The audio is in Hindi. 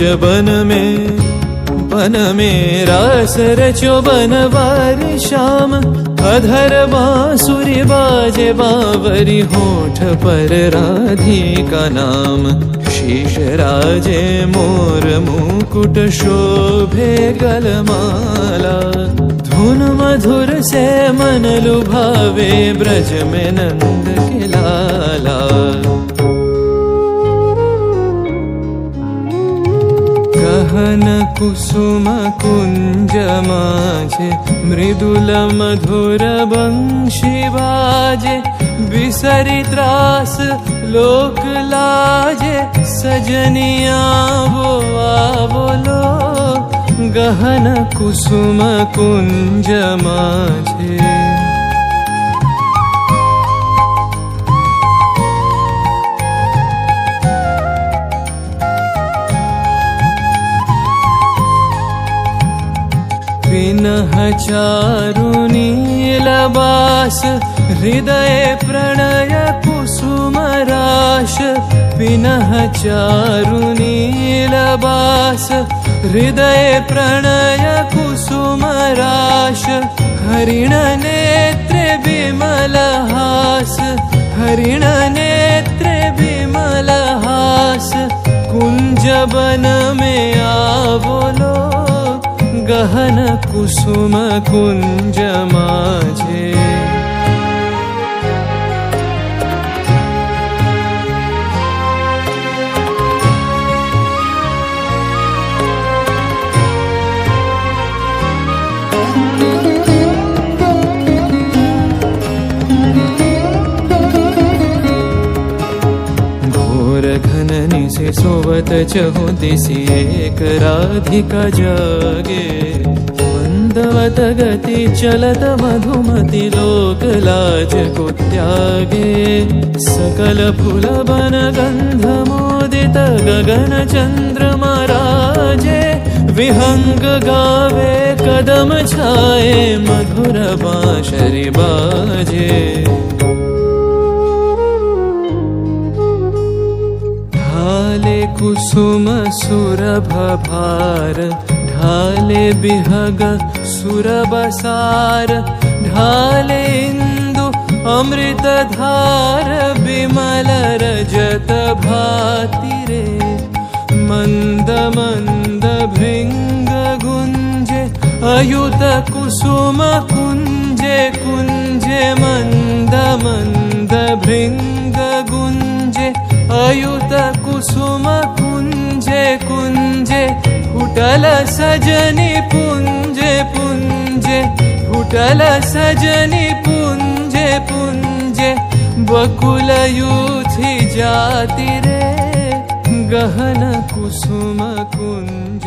ब्रज बन में रास रचो बनवारी श्याम। अधर बांसुरी बाजे बावरी होठ पर राधिका नाम। शीश राजे मोर मुकुट शोभे गलमाला। धुन मधुर से मन लुभावे ब्रज में नंद के लाला। गहन कुसुम कुंज माझे मृदुल मधुर बंशी बाजे। बिसरी त्रास लोक लाजे सजनिया वो आवलो। गहन कुसुम कुंज माझे पिनह चारु नीलबास। हृदय प्रणय कुसुम राश। पिनह चारु नीलबास। हृदय प्रणय कुसुम राश। हरिण नेत्र विमल हास। हरिण नेत्र विमल हास। कुंज बन में आवलो। गहन कुसुम कुंज माझे घननी से सोवत चहु दिसी एक राधिका जागे। मंदवत गति चलत मधुमति लोक लाज को त्यागे। सकल फूल बन गंध मोदित गगन चंद्रमा राजे। विहंग गावे कदम छाए मधुर बांसुरी बाजे। ढाले कुसुम सुरभ भार। ढाले बिहग सुरबसार। ढाले इंदु अमृत धार। बिमल रजत भाति रे। मंद मंद भृंग गुंजे। अयुत कुसुम कुंजे कुंजे। मंद मंद भृंग गुंजे। अयुत कुसुम कुंजे कुंजे। फुटल सजनी पुंजे पुंजे। फुटल सजनी पुंजे पुंजे। बकुल यूथी जाति रे। गहन कुसुम कुंज